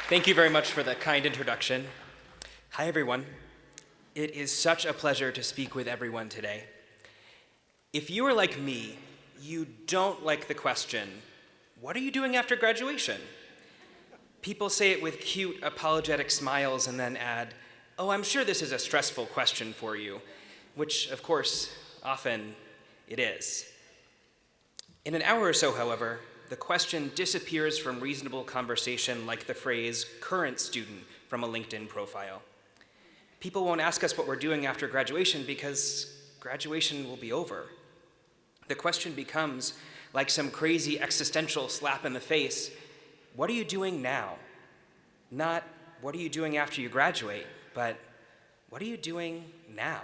Thank you very much for the kind introduction. Hi, everyone. It is such a pleasure to speak with everyone today. If you are like me, you don't like the question, what are you doing after graduation? People say it with cute, apologetic smiles and then add, oh, I'm sure this is a stressful question for you, which, of course, often it is. In an hour or so, however, the question disappears from reasonable conversation like the phrase current student from a LinkedIn profile. People won't ask us what we're doing after graduation because graduation will be over. The question becomes, like some crazy existential slap in the face, what are you doing now? Not what are you doing after you graduate, but what are you doing now?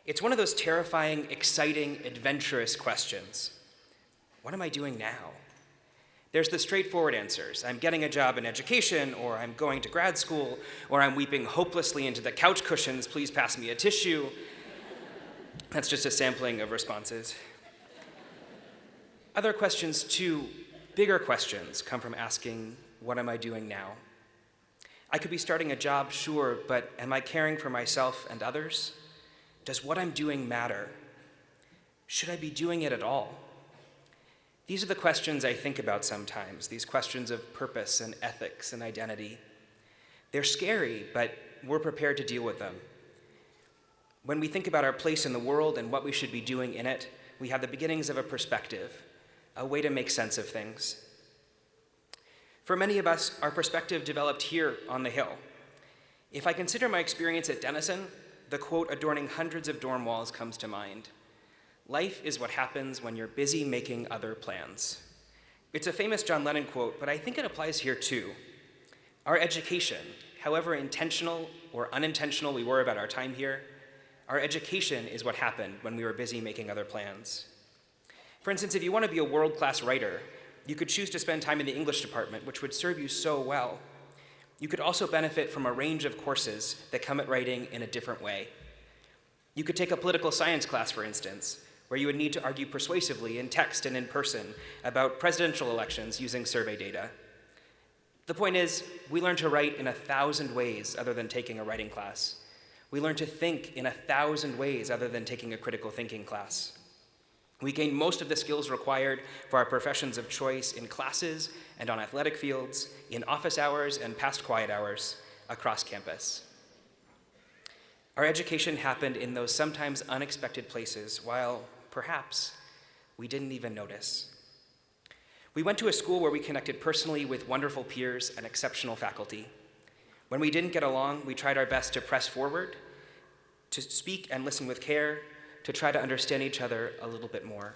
It's one of those terrifying, exciting, adventurous questions. What am I doing now? There's the straightforward answers. I'm getting a job in education, or I'm going to grad school, or I'm weeping hopelessly into the couch cushions, please pass me a tissue. That's just a sampling of responses. Other questions too, bigger questions, come from asking, what am I doing now? I could be starting a job, sure, but am I caring for myself and others? Does what I'm doing matter? Should I be doing it at all? These are the questions I think about sometimes, these questions of purpose and ethics and identity. They're scary, but we're prepared to deal with them. When we think about our place in the world and what we should be doing in it, we have the beginnings of a perspective, a way to make sense of things. For many of us, our perspective developed here on the Hill. If I consider my experience at Denison, the quote adorning hundreds of dorm walls comes to mind. Life is what happens when you're busy making other plans. It's a famous John Lennon quote, but I think it applies here too. Our education, however intentional or unintentional we were about our time here, our education is what happened when we were busy making other plans. For instance, if you want to be a world-class writer, you could choose to spend time in the English department, which would serve you so well. You could also benefit from a range of courses that come at writing in a different way. You could take a political science class, for instance, where you would need to argue persuasively in text and in person about presidential elections using survey data. The point is, we learn to write in 1,000 ways other than taking a writing class. We learn to think in 1,000 ways other than taking a critical thinking class. We gain most of the skills required for our professions of choice in classes and on athletic fields, in office hours and past quiet hours, across campus. Our education happened in those sometimes unexpected places while, perhaps, we didn't even notice. We went to a school where we connected personally with wonderful peers and exceptional faculty. When we didn't get along, we tried our best to press forward, to speak and listen with care, to try to understand each other a little bit more.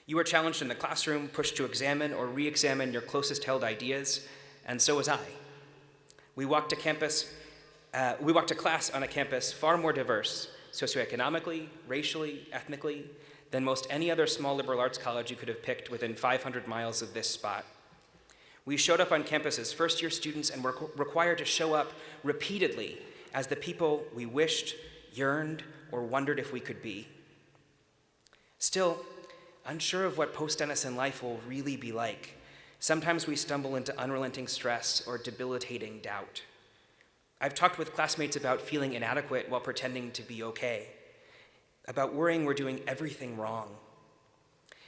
You were challenged in the classroom, pushed to examine or re-examine your closest held ideas, and so was I. We walked to class on a campus far more diverse, socioeconomically, racially, ethnically, than most any other small liberal arts college you could have picked within 500 miles of this spot. We showed up on campus as first-year students and were required to show up repeatedly as the people we wished, yearned, or wondered if we could be. Still, unsure of what post-Denison life will really be like, sometimes we stumble into unrelenting stress or debilitating doubt. I've talked with classmates about feeling inadequate while pretending to be okay, about worrying we're doing everything wrong.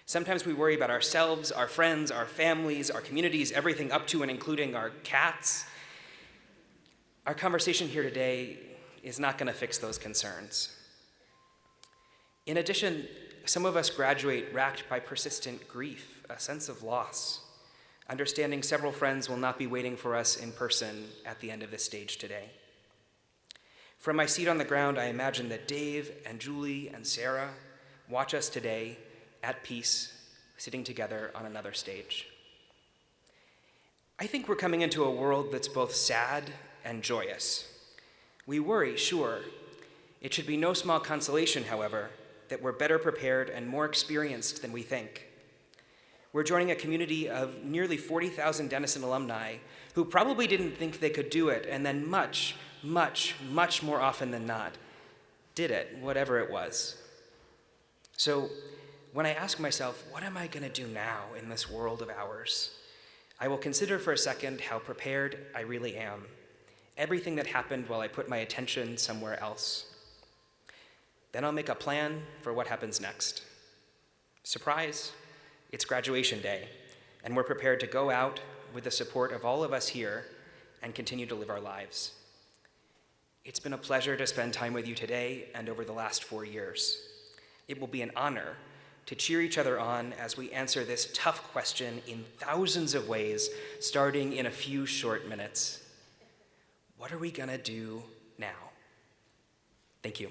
Sometimes we worry about ourselves, our friends, our families, our communities, everything up to and including our cats. Our conversation here today is not going to fix those concerns. In addition, some of us graduate racked by persistent grief, a sense of loss, understanding several friends will not be waiting for us in person at the end of this stage today. From my seat on the ground, I imagine that Dave and Julie and Sarah watch us today at peace, sitting together on another stage. I think we're coming into a world that's both sad and joyous. We worry, sure. It should be no small consolation, however, that we're better prepared and more experienced than we think. We're joining a community of nearly 40,000 Denison alumni who probably didn't think they could do it, and then much, much, much more often than not, did it, whatever it was. So when I ask myself, what am I going to do now in this world of ours? I will consider for a second how prepared I really am. Everything that happened while I put my attention somewhere else. Then I'll make a plan for what happens next. Surprise, it's graduation day, and we're prepared to go out with the support of all of us here and continue to live our lives. It's been a pleasure to spend time with you today and over the last 4 years. It will be an honor to cheer each other on as we answer this tough question in thousands of ways, starting in a few short minutes. What are we gonna do now? Thank you.